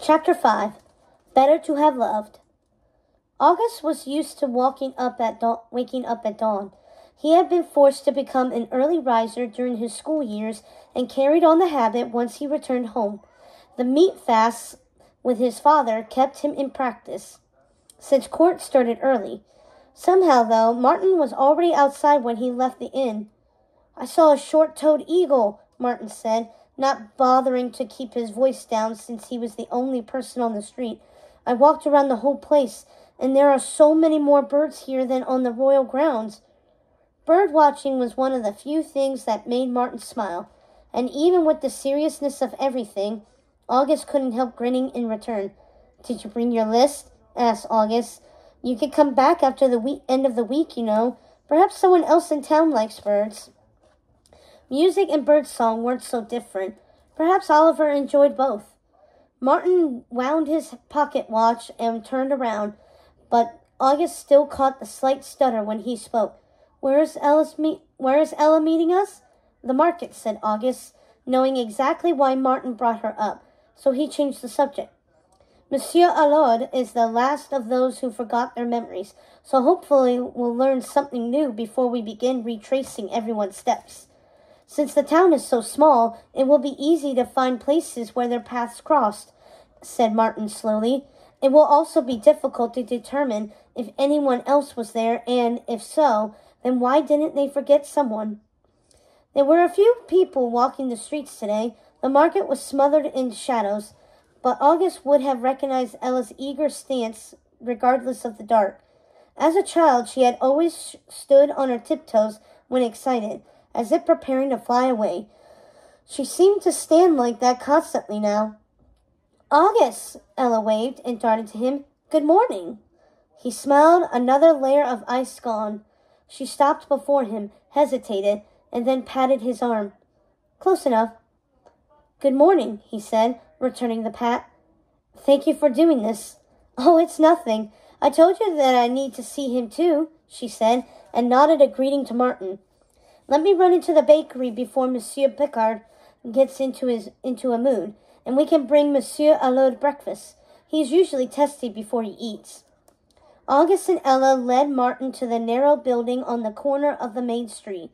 Chapter 5. Better to Have Loved. August was used to waking up at dawn. He had been forced to become an early riser during his school years and carried on the habit once he returned home. The meat fasts with his father kept him in practice, since court started early. Somehow, though, Martin was already outside when he left the inn. "I saw a short-toed eagle," Martin said, not bothering to keep his voice down since he was the only person on the street. "I walked around the whole place, and there are so many more birds here than on the royal grounds." Bird watching was one of the few things that made Martin smile, and even with the seriousness of everything, August couldn't help grinning in return. "Did you bring your list?" asked August. "You could come back after the end of the week, you know. Perhaps someone else in town likes birds." Music and birdsong weren't so different. Perhaps Oliver enjoyed both. Martin wound his pocket watch and turned around, but August still caught the slight stutter when he spoke. Where is Ella meeting us?" "The market," said August, knowing exactly why Martin brought her up, so he changed the subject. "Monsieur Readaloud is the last of those who forgot their memories, so hopefully we'll learn something new before we begin retracing everyone's steps. Since the town is so small, it will be easy to find places where their paths crossed," said Martin slowly. "It will also be difficult to determine if anyone else was there, and if so, then why didn't they forget someone?" There were a few people walking the streets today. The market was smothered in shadows, but August would have recognized Ella's eager stance regardless of the dark. As a child, she had always stood on her tiptoes when excited, as if preparing to fly away. She seemed to stand like that constantly now. "August!" Ella waved and darted to him. "Good morning." He smiled, another layer of ice gone. She stopped before him, hesitated, and then patted his arm. "Close enough." "Good morning," he said, returning the pat. "Thank you for doing this." "Oh, it's nothing. I told you that I need to see him too," she said, and nodded a greeting to Martin. "Let me run into the bakery before Monsieur Picard gets into a mood, and we can bring Monsieur Readaloud breakfast. He's usually testy before he eats." August and Ella led Martin to the narrow building on the corner of the main street.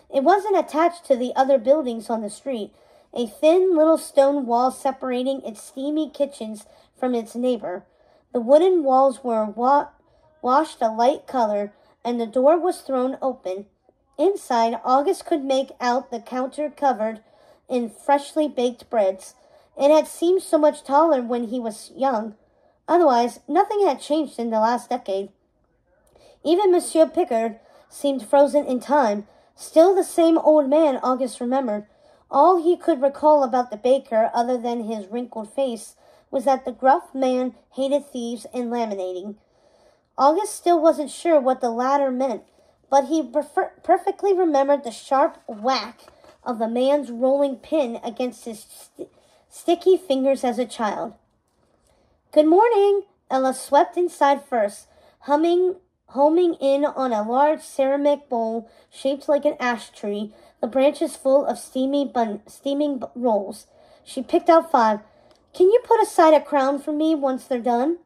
It wasn't attached to the other buildings on the street, a thin little stone wall separating its steamy kitchens from its neighbor. The wooden walls were washed a light color, and the door was thrown open. Inside, August could make out the counter covered in freshly baked breads. It had seemed so much taller when he was young. Otherwise, nothing had changed in the last decade. Even Monsieur Picard seemed frozen in time, still the same old man August remembered. All he could recall about the baker, other than his wrinkled face, was that the gruff man hated thieves and laminating. August still wasn't sure what the latter meant, but he perfectly remembered the sharp whack of the man's rolling pin against his sticky fingers as a child. "Good morning!" Ella swept inside first, homing in on a large ceramic bowl shaped like an ash tree, the branches full of steaming rolls. She picked out 5. "Can you put aside a crown for me once they're done?"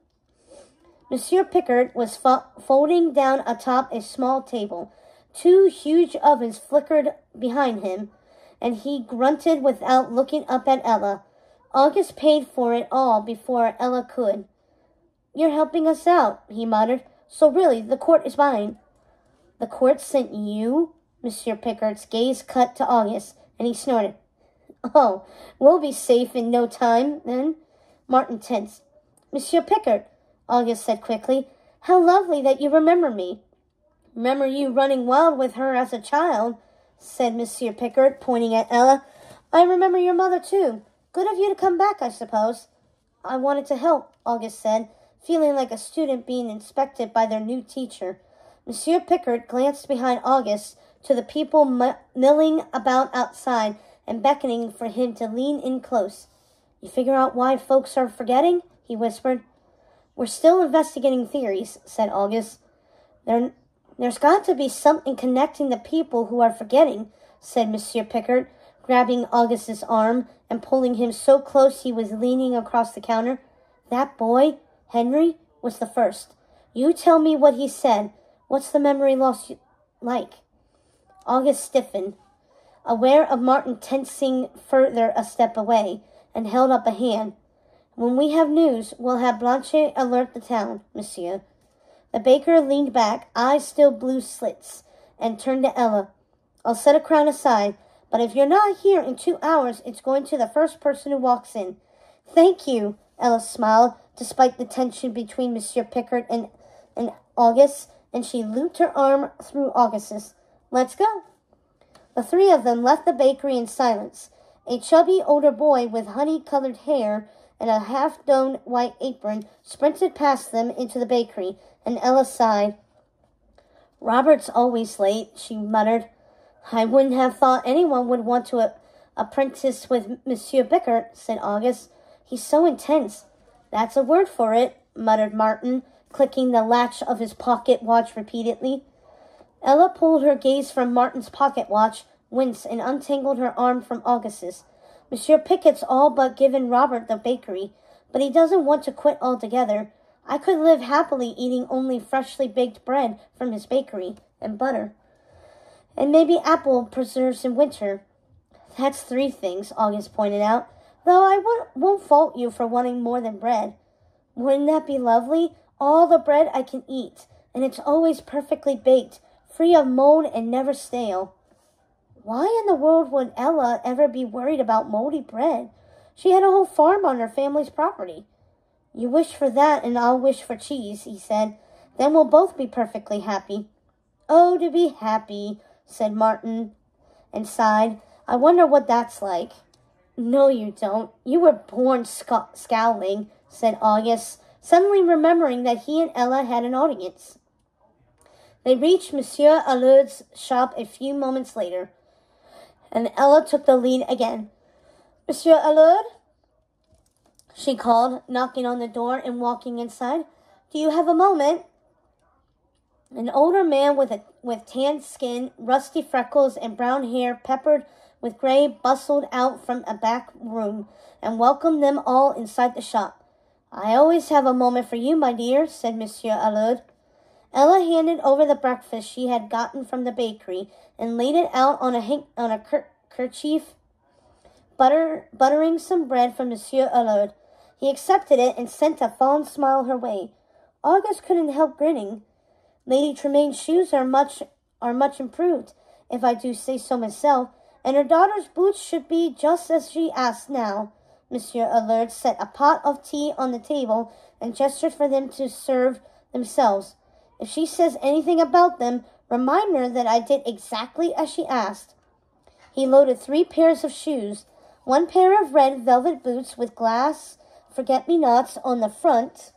Monsieur Picard was folding down atop a small table. 2 huge ovens flickered behind him, and he grunted without looking up at Ella. August paid for it all before Ella could. "You're helping us out," he muttered. "So really, the court is mine." "The court sent you?" Monsieur Picard's gaze cut to August, and he snorted. "Oh, we'll be safe in no time, then." Martin tensed. "Monsieur Picard," August said quickly, "how lovely that you remember me." "Remember you running wild with her as a child," said Monsieur Picard, pointing at Ella. "I remember your mother, too. Good of you to come back, I suppose." "I wanted to help," August said, feeling like a student being inspected by their new teacher. Monsieur Picard glanced behind August to the people milling about outside and beckoning for him to lean in close. "You figure out why folks are forgetting?" he whispered. "We're still investigating theories," said August. There's got to be something connecting the people who are forgetting," said Monsieur Picard, grabbing August's arm and pulling him so close he was leaning across the counter. That boy, Henry, was the first. You tell me what he said. What's the memory loss like? August stiffened, aware of Martin tensing further a step away, and held up a hand. When we have news, we'll have Blanche alert the town, monsieur. The baker leaned back, eyes still blue slits, and turned to Ella. I'll set a crown aside, but if you're not here in 2 hours, it's going to the first person who walks in. Thank you, Ella smiled, despite the tension between Monsieur Pickard and August, and she looped her arm through August's. Let's go. The three of them left the bakery in silence. A chubby older boy with honey-colored hair and a half-domed white apron sprinted past them into the bakery, and Ella sighed. Robert's always late, she muttered. I wouldn't have thought anyone would want to apprentice with Monsieur Pickard, said August. He's so intense. That's a word for it, muttered Martin, clicking the latch of his pocket watch repeatedly. Ella pulled her gaze from Martin's pocket watch, winced, and untangled her arm from August's. Monsieur Pickard's all but given Robert the bakery, but he doesn't want to quit altogether. I could live happily eating only freshly baked bread from his bakery, and butter. And maybe apple preserves in winter. That's 3 things, August pointed out, though I won't fault you for wanting more than bread. Wouldn't that be lovely? All the bread I can eat, and it's always perfectly baked, free of mold and never stale. Why in the world would Ella ever be worried about moldy bread? She had a whole farm on her family's property. You wish for that, and I'll wish for cheese, he said. Then we'll both be perfectly happy. Oh, to be happy, said Martin, and sighed. I wonder what that's like. No, you don't. You were born scowling, said August, suddenly remembering that he and Ella had an audience. They reached Monsieur Allard's shop a few moments later, and Ella took the lead again. Monsieur Allard, she called, knocking on the door and walking inside. Do you have a moment? An older man with tanned skin, rusty freckles, and brown hair peppered with gray bustled out from a back room and welcomed them all inside the shop. I always have a moment for you, my dear, said Monsieur Allard. Ella handed over the breakfast she had gotten from the bakery and laid it out on a kerchief, buttering some bread for Monsieur Allard. He accepted it and sent a fond smile her way. August couldn't help grinning. Lady Tremaine's shoes are much improved, if I do say so myself, and her daughter's boots should be just as she asked now. Monsieur Allard set a pot of tea on the table and gestured for them to serve themselves. If she says anything about them, remind her that I did exactly as she asked. He loaded 3 pairs of shoes, 1 pair of red velvet boots with glass forget-me-nots on the front,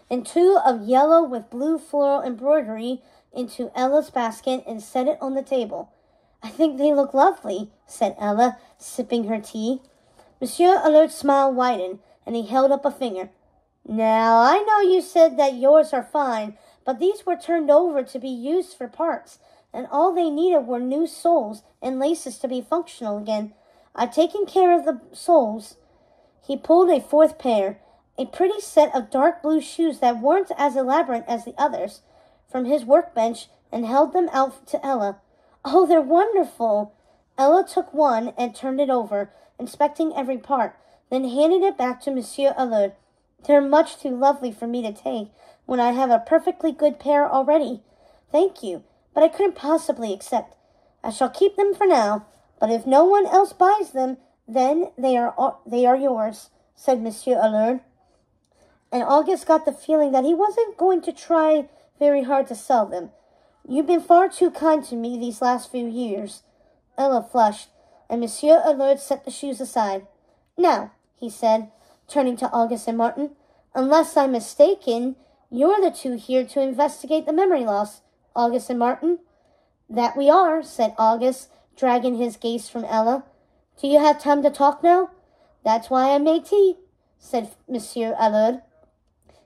and 2 of yellow with blue floral embroidery into Ella's basket and set it on the table. I think they look lovely, said Ella, sipping her tea. Monsieur Allard's smile widened, and he held up a finger. Now, I know you said that yours are fine, but these were turned over to be used for parts, and all they needed were new soles and laces to be functional again. I've taken care of the soles. He pulled a 4th pair, a pretty set of dark blue shoes that weren't as elaborate as the others, from his workbench and held them out to Ella. Oh, they're wonderful! Ella took one and turned it over, inspecting every part, then handed it back to Monsieur Allard. They're much too lovely for me to take, when I have a perfectly good pair already. Thank you, but I couldn't possibly accept. I shall keep them for now, but if no one else buys them, then they are yours, said Monsieur Allard. And August got the feeling that he wasn't going to try very hard to sell them. You've been far too kind to me these last few years. Ella flushed, and Monsieur Allard set the shoes aside. Now, he said, turning to August and Martin, unless I'm mistaken, you're the 2 here to investigate the memory loss, August and Martin. That we are, said August, dragging his gaze from Ella. Do you have time to talk now? That's why I made tea, said Monsieur Allard.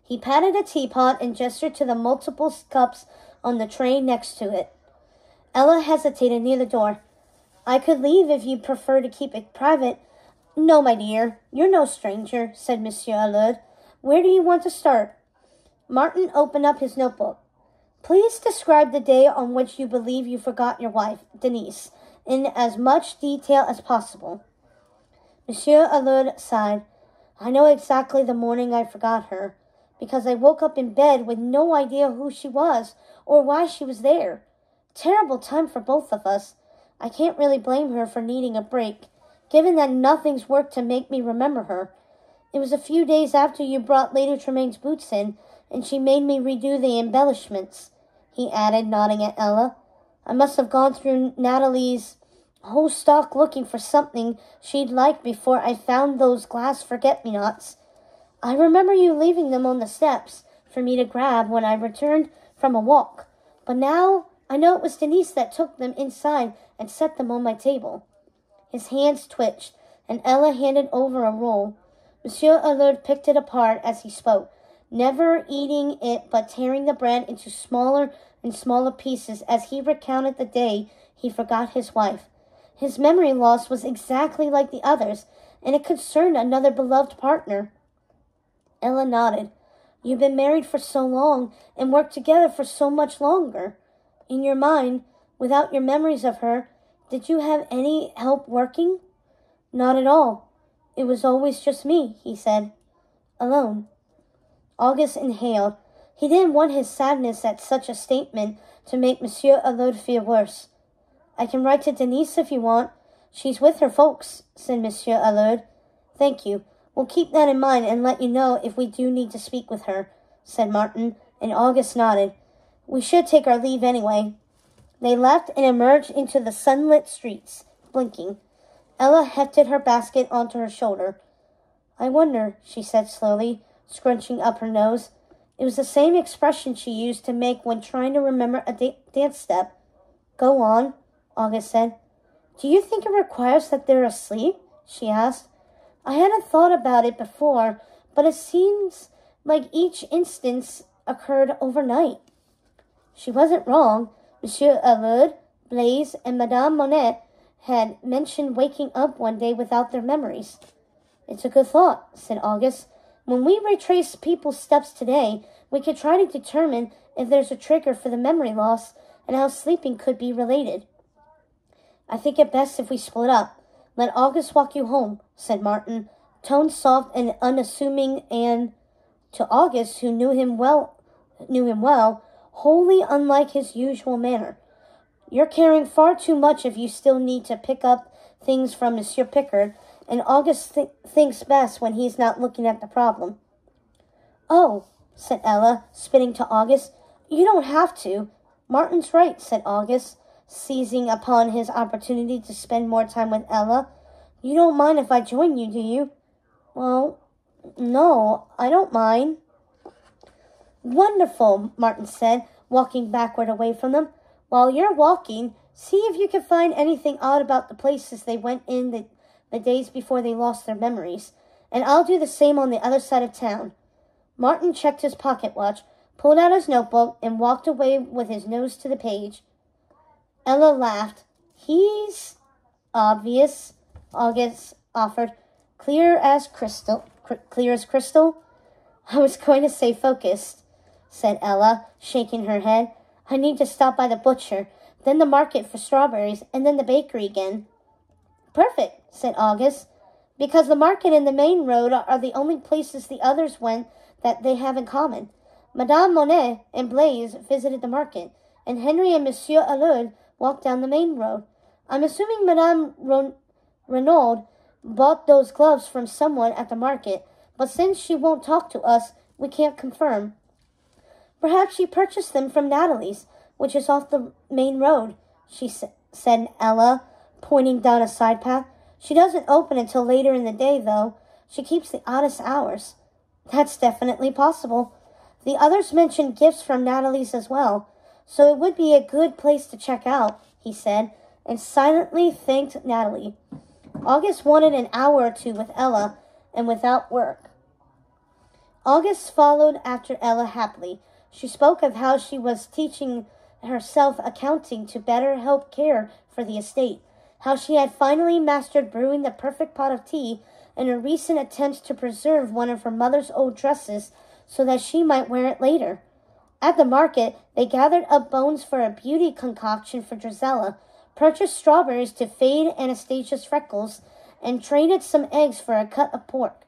He patted a teapot and gestured to the multiple cups on the tray next to it. Ella hesitated near the door. I could leave if you prefer to keep it private. No, my dear, you're no stranger, said Monsieur Allard. Where do you want to start? Martin opened up his notebook. Please describe the day on which you believe you forgot your wife, Denise, in as much detail as possible. Monsieur Allard sighed. I know exactly the morning I forgot her, because I woke up in bed with no idea who she was or why she was there. Terrible time for both of us. I can't really blame her for needing a break, given that nothing's worked to make me remember her. It was a few days after you brought Lady Tremaine's boots in, and she made me redo the embellishments, he added, nodding at Ella. I must have gone through Natalie's whole stock looking for something she'd like before I found those glass forget-me-nots. I remember you leaving them on the steps for me to grab when I returned from a walk, but now I know it was Denise that took them inside and set them on my table. His hands twitched, and Ella handed over a roll. Monsieur Allard picked it apart as he spoke, never eating it but tearing the bread into smaller and smaller pieces as he recounted the day he forgot his wife. His memory loss was exactly like the others, and it concerned another beloved partner. Ella nodded. You've been married for so long and worked together for so much longer. In your mind, without your memories of her, did you have any help working? Not at all. It was always just me, he said. Alone. August inhaled. He didn't want his sadness at such a statement to make Monsieur Allard feel worse. I can write to Denise if you want. She's with her folks, said Monsieur Allard. Thank you. We'll keep that in mind and let you know if we do need to speak with her, said Martin, and August nodded. We should take our leave anyway. They left and emerged into the sunlit streets, blinking. Ella hefted her basket onto her shoulder. I wonder, she said slowly, scrunching up her nose. It was the same expression she used to make when trying to remember a dance step. Go on, August said. Do you think it requires that they're asleep? She asked. I hadn't thought about it before, but it seems like each instance occurred overnight. She wasn't wrong. Monsieur Allard, Blaise, and Madame Monet had mentioned waking up one day without their memories. It's a good thought, said August. When we retrace people's steps today, we could try to determine if there's a trigger for the memory loss and how sleeping could be related. I think it best if we split up. Let August walk you home, said Martin, tone soft and unassuming, and to August, who knew him well, wholly unlike his usual manner. You're carrying far too much if you still need to pick up things from Monsieur Pickard, and August thinks best when he's not looking at the problem. Oh, said Ella, spitting to August, you don't have to. Martin's right, said August, seizing upon his opportunity to spend more time with Ella. You don't mind if I join you, do you? Well, no, I don't mind. Wonderful, Martin said, walking backward away from them. While you're walking, see if you can find anything odd about the places they went in the days before they lost their memories, and I'll do the same on the other side of town. Martin checked his pocket watch, pulled out his notebook, and walked away with his nose to the page. Ella laughed. He's obvious, August offered. Clear as crystal. I was going to say focused, said Ella, shaking her head. I need to stop by the butcher, then the market for strawberries, and then the bakery again. Perfect, said August, because the market and the main road are the only places the others went that they have in common. Madame Monet and Blaise visited the market, and Henry and Monsieur Allard walked down the main road. I'm assuming Madame Renaud bought those gloves from someone at the market, but since she won't talk to us, we can't confirm. Perhaps she purchased them from Natalie's, which is off the main road, said Ella, pointing down a side path. She doesn't open until later in the day, though. She keeps the oddest hours. That's definitely possible. The others mentioned gifts from Natalie's as well, so it would be a good place to check out, he said, and silently thanked Natalie. August wanted an hour or two with Ella, and without work. August followed after Ella happily. She spoke of how she was teaching herself accounting to better help care for the estate, how she had finally mastered brewing the perfect pot of tea in her recent attempts to preserve one of her mother's old dresses so that she might wear it later. At the market, they gathered up bones for a beauty concoction for Drizella, purchased strawberries to fade Anastasia's freckles, and traded some eggs for a cut of pork.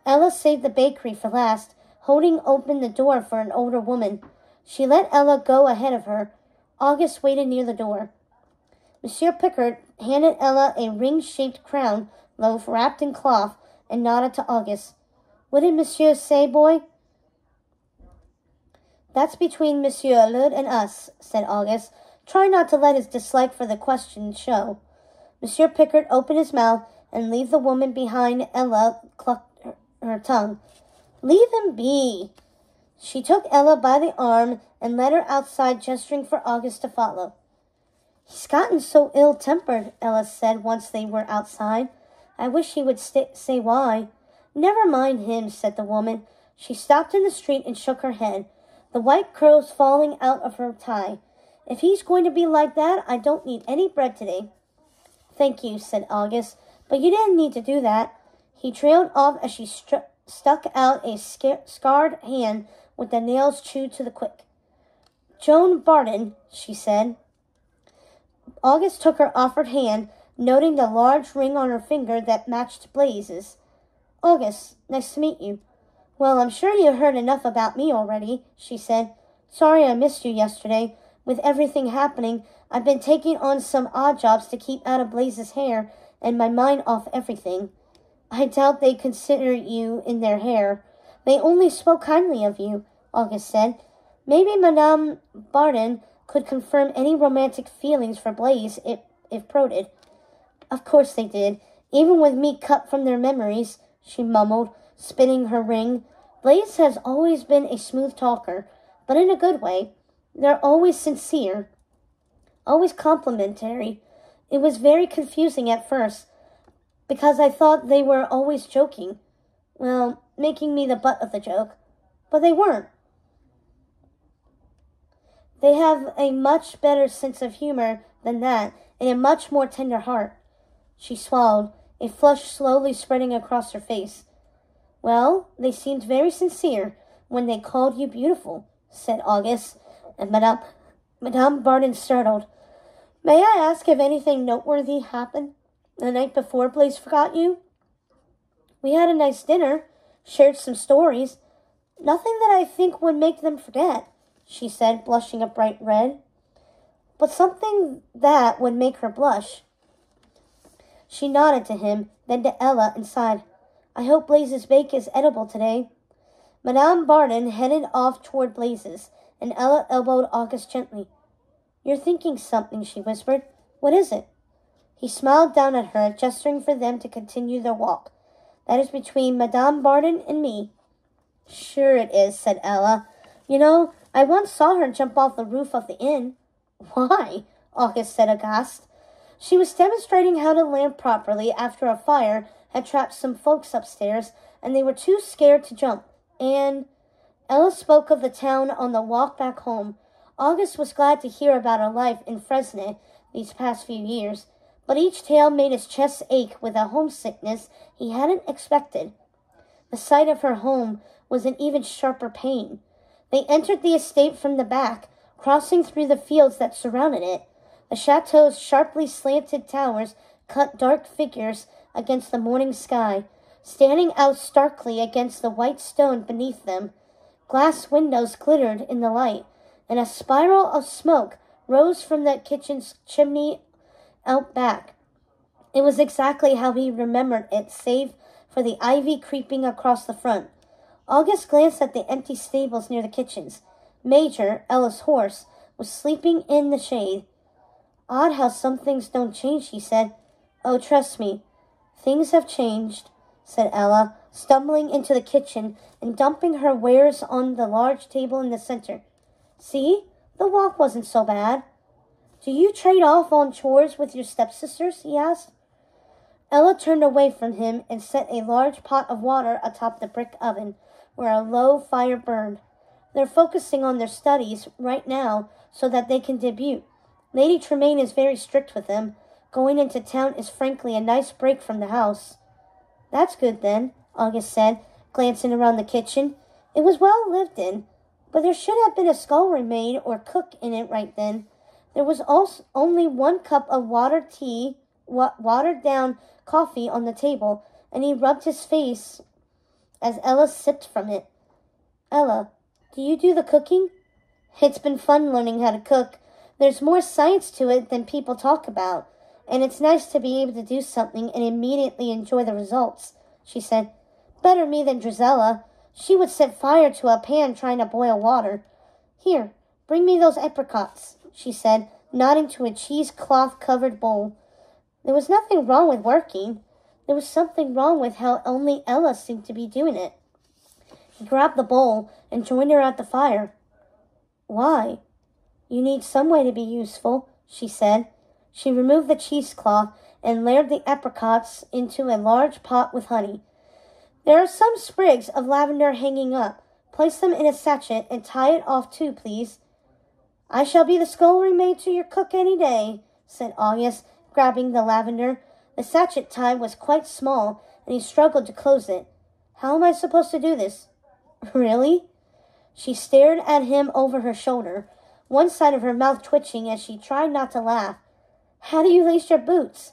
Ella saved the bakery for last, holding open the door for an older woman. She let Ella go ahead of her. August waited near the door. Monsieur Pickard handed Ella a ring-shaped crown loaf wrapped in cloth and nodded to August. What did Monsieur say, boy? That's between Monsieur Lud and us, said August, trying not to let his dislike for the question show. Monsieur Pickard opened his mouth and leave the woman behind Ella clucked her tongue. Leave him be. She took Ella by the arm and led her outside, gesturing for August to follow. He's gotten so ill-tempered, Ella said once they were outside. I wish he would say why. Never mind him, said the woman. She stopped in the street and shook her head, the white curls falling out of her tie. If he's going to be like that, I don't need any bread today. Thank you, said August, but you didn't need to do that. He trailed off as she stuck out a scarred hand with the nails chewed to the quick. Joan Barton, she said. August took her offered hand, noting the large ring on her finger that matched Blaze's. August, nice to meet you. Well, I'm sure you heard enough about me already, she said. Sorry I missed you yesterday. With everything happening, I've been taking on some odd jobs to keep out of Blaze's hair and my mind off everything. I doubt they consider you in their hair. They only spoke kindly of you, August said. Maybe Madame Barton could confirm any romantic feelings for Blaze if prodded. Of course they did, even with me cut from their memories, she mumbled, spinning her ring. Blaze has always been a smooth talker, but in a good way. They're always sincere, always complimentary. It was very confusing at first, because I thought they were always joking. Well, making me the butt of the joke. But they weren't. They have a much better sense of humor than that, and a much more tender heart. She swallowed, a flush slowly spreading across her face. Well, they seemed very sincere when they called you beautiful, said August, and Madame Barton startled. May I ask if anything noteworthy happened the night before Blaze forgot you? We had a nice dinner, shared some stories. Nothing that I think would make them forget, she said, blushing a bright red. But something that would make her blush. She nodded to him, then to Ella, and sighed. I hope Blaze's bake is edible today. Madame Barton headed off toward Blaze's, and Ella elbowed August gently. You're thinking something, she whispered. What is it? He smiled down at her, gesturing for them to continue their walk. That is between Madame Barton and me. Sure it is, said Ella. You know, I once saw her jump off the roof of the inn. Why? August said aghast. She was demonstrating how to land properly after a fire had trapped some folks upstairs, and they were too scared to jump. And Ella spoke of the town on the walk back home. August was glad to hear about her life in Fresno these past few years, but each tale made his chest ache with a homesickness he hadn't expected. The sight of her home was an even sharper pain. They entered the estate from the back, crossing through the fields that surrounded it. The chateau's sharply slanted towers cut dark figures against the morning sky, standing out starkly against the white stone beneath them. Glass windows glittered in the light, and a spiral of smoke rose from the kitchen's chimney out back. It was exactly how he remembered it, save for the ivy creeping across the front. August glanced at the empty stables near the kitchens. Major, Ella's horse, was sleeping in the shade. Odd how some things don't change, she said. Oh, trust me. Things have changed, said Ella, stumbling into the kitchen and dumping her wares on the large table in the center. See, the walk wasn't so bad. Do you trade off on chores with your stepsisters? He asked. Ella turned away from him and set a large pot of water atop the brick oven, where a low fire burned. They're focusing on their studies right now so that they can debut. Lady Tremaine is very strict with them. Going into town is frankly a nice break from the house. That's good then, August said, glancing around the kitchen. It was well lived in, but there should have been a scullery maid or cook in it right then. There was also only 1 cup of watered down coffee on the table, and he rubbed his face as Ella sipped from it. Ella, do you do the cooking? It's been fun learning how to cook. There's more science to it than people talk about, and it's nice to be able to do something and immediately enjoy the results, she said. Better me than Drizella. She would set fire to a pan trying to boil water. Here, bring me those apricots, she said, nodding to a cheesecloth-covered bowl. There was nothing wrong with working. There was something wrong with how only Ella seemed to be doing it. He grabbed the bowl and joined her at the fire. Why? You need some way to be useful, she said. She removed the cheesecloth and layered the apricots into a large pot with honey. There are some sprigs of lavender hanging up. Place them in a sachet and tie it off too, please. I shall be the scullery maid to your cook any day, said August, grabbing the lavender. The sachet tie was quite small, and he struggled to close it. How am I supposed to do this? Really? She stared at him over her shoulder, one side of her mouth twitching as she tried not to laugh. How do you lace your boots?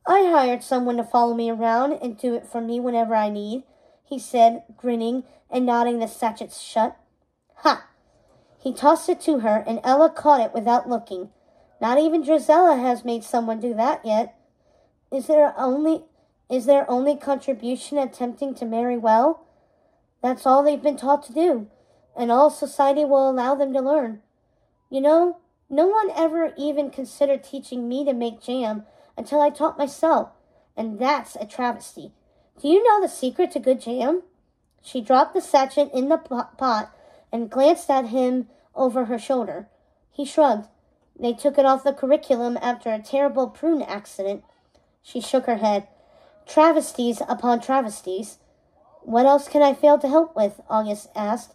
I hired someone to follow me around and do it for me whenever I need, he said, grinning and nodding the sachet shut. Ha! He tossed it to her, and Ella caught it without looking. Not even Drizella has made someone do that yet. Is their only contribution attempting to marry well? That's all they've been taught to do, and all society will allow them to learn. You know, no one ever even considered teaching me to make jam until I taught myself, and that's a travesty. Do you know the secret to good jam? She dropped the sachet in the pot and glanced at him over her shoulder. He shrugged. They took it off the curriculum after a terrible prune accident. She shook her head. Travesties upon travesties. What else can I fail to help with? August asked.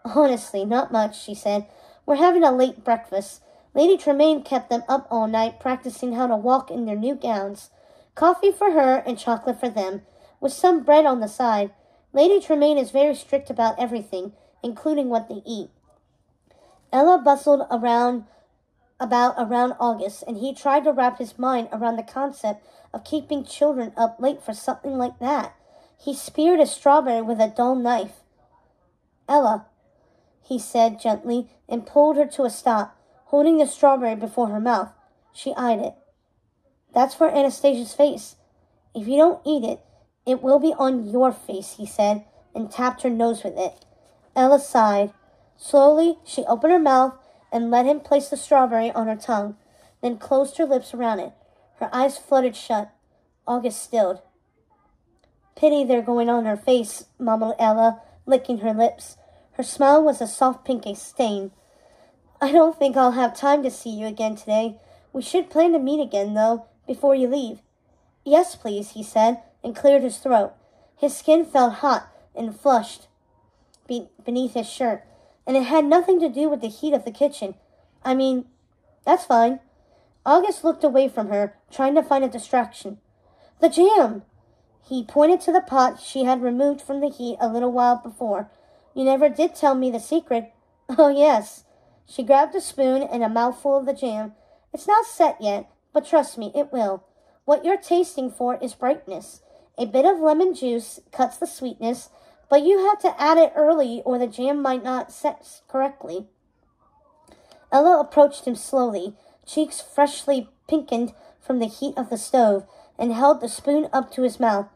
Honestly, not much, she said. We're having a late breakfast. Lady Tremaine kept them up all night practicing how to walk in their new gowns. Coffee for her and chocolate for them, with some bread on the side. Lady Tremaine is very strict about everything, including what they eat. Ella bustled around August, and he tried to wrap his mind around the concept of keeping children up late for something like that. He speared a strawberry with a dull knife. Ella, he said gently, and pulled her to a stop, holding the strawberry before her mouth. She eyed it. That's for Anastasia's face. If you don't eat it, it will be on your face, he said, and tapped her nose with it. Ella sighed. Slowly, she opened her mouth and let him place the strawberry on her tongue, then closed her lips around it. Her eyes fluttered shut. August stilled. Pity they're going on her face, mumbled Ella, licking her lips. Her smile was a soft pinky stain. I don't think I'll have time to see you again today. We should plan to meet again, though, before you leave. Yes, please, he said, and cleared his throat. His skin felt hot and flushed beneath his shirt, and it had nothing to do with the heat of the kitchen. I mean, that's fine. August looked away from her, trying to find a distraction. The jam! He pointed to the pot she had removed from the heat a little while before. You never did tell me the secret. Oh, yes. She grabbed a spoon and a mouthful of the jam. It's not set yet, but trust me, it will. What you're tasting for is brightness. A bit of lemon juice cuts the sweetness, but you have to add it early or the jam might not set correctly. Ella approached him slowly, cheeks freshly pinkened from the heat of the stove, and held the spoon up to his mouth.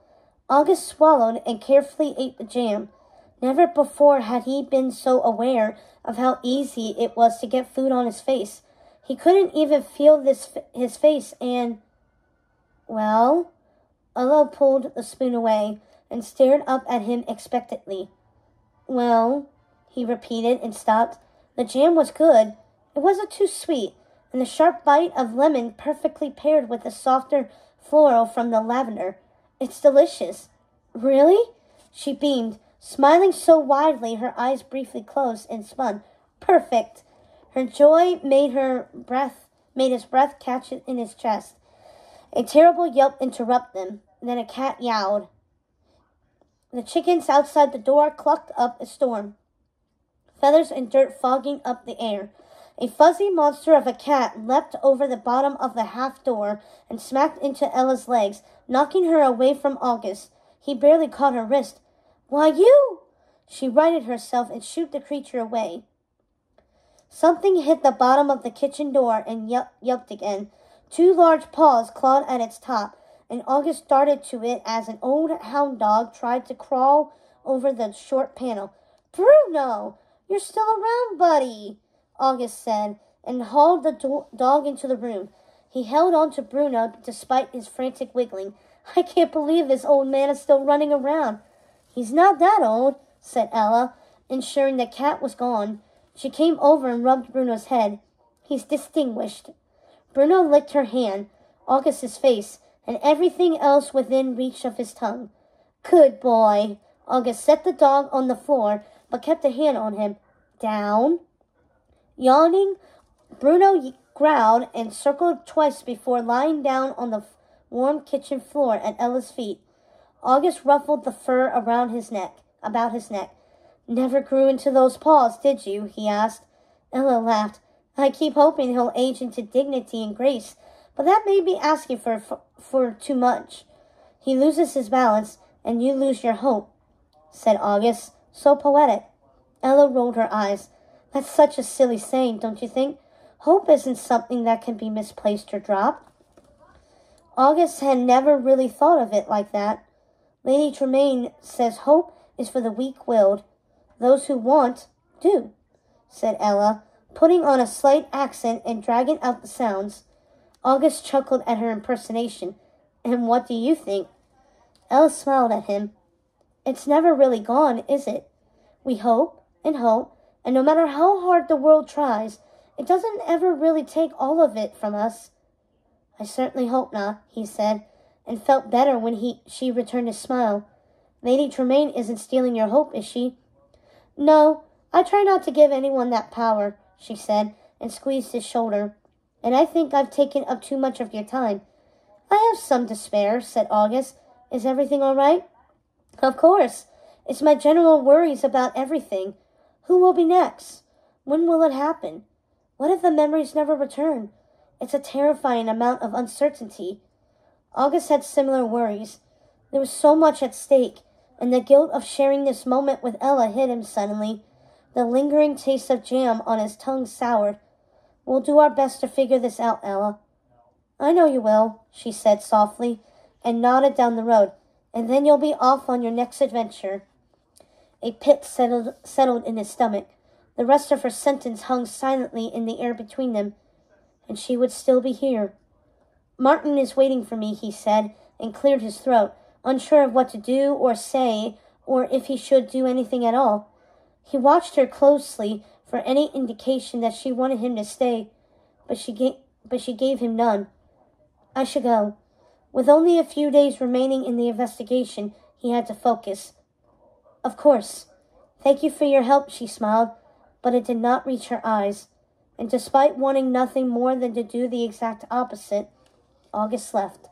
August swallowed and carefully ate the jam. Never before had he been so aware of how easy it was to get food on his face. He couldn't even feel his face and... Well? Ella pulled the spoon away and stared up at him expectantly. Well, he repeated and stopped. The jam was good. It wasn't too sweet, and the sharp bite of lemon perfectly paired with the softer floral from the lavender. It's delicious. Really? She beamed, smiling so widely her eyes briefly closed and spun. Perfect. Her joy made his breath catch in his chest. A terrible yelp interrupted them. Then a cat yowled. The chickens outside the door clucked up a storm, feathers and dirt fogging up the air. A fuzzy monster of a cat leapt over the bottom of the half door and smacked into Ella's legs, knocking her away from August. He barely caught her wrist. "Why, you!" She righted herself and shooed the creature away. Something hit the bottom of the kitchen door and yelped again. 2 large paws clawed at its top, and August darted to it as an old hound dog tried to crawl over the short panel. "Bruno, you're still around, buddy," August said, and hauled the dog into the room. He held on to Bruno despite his frantic wiggling. "I can't believe this old man is still running around." "He's not that old," said Ella, ensuring the cat was gone. She came over and rubbed Bruno's head. "He's distinguished." Bruno licked her hand, August's face, and everything else within reach of his tongue. "Good boy." August set the dog on the floor, but kept a hand on him. "Down." Yawning, Bruno growled and circled twice before lying down on the warm kitchen floor at Ella's feet. August ruffled the fur about his neck. "Never grew into those paws, did you?" he asked. Ella laughed. "I keep hoping he'll age into dignity and grace, but that may be asking for too much. He loses his balance, and you lose your hope," said August. "So poetic." Ella rolled her eyes. "That's such a silly saying, don't you think? Hope isn't something that can be misplaced or dropped." August had never really thought of it like that. Lady Tremaine says hope is for the weak-willed. Those who want, do, said Ella, putting on a slight accent and dragging out the sounds. August chuckled at her impersonation. "And what do you think?" Ella smiled at him. "It's never really gone, is it? We hope, and no matter how hard the world tries, it doesn't ever really take all of it from us." "I certainly hope not," he said, and felt better when she returned his smile. "Lady Tremaine isn't stealing your hope, is she?" "No, I try not to give anyone that power," she said, and squeezed his shoulder. "And I think I've taken up too much of your time." "I have some to spare," said August. "Is everything all right?" "Of course. It's my general worries about everything. Who will be next? When will it happen? What if the memories never return? It's a terrifying amount of uncertainty." August had similar worries. There was so much at stake, and the guilt of sharing this moment with Ella hit him suddenly. The lingering taste of jam on his tongue soured. "We'll do our best to figure this out, Ella." "I know you will," she said softly, and nodded down the road. "And then you'll be off on your next adventure." A pit settled in his stomach. The rest of her sentence hung silently in the air between them. And she would still be here. "Martin is waiting for me," he said, and cleared his throat, unsure of what to do or say, or if he should do anything at all. He watched her closely for any indication that she wanted him to stay, but she gave him none. "I should go." With only a few days remaining in the investigation, he had to focus. "Of course. Thank you for your help," she smiled, but it did not reach her eyes. And despite wanting nothing more than to do the exact opposite, August left.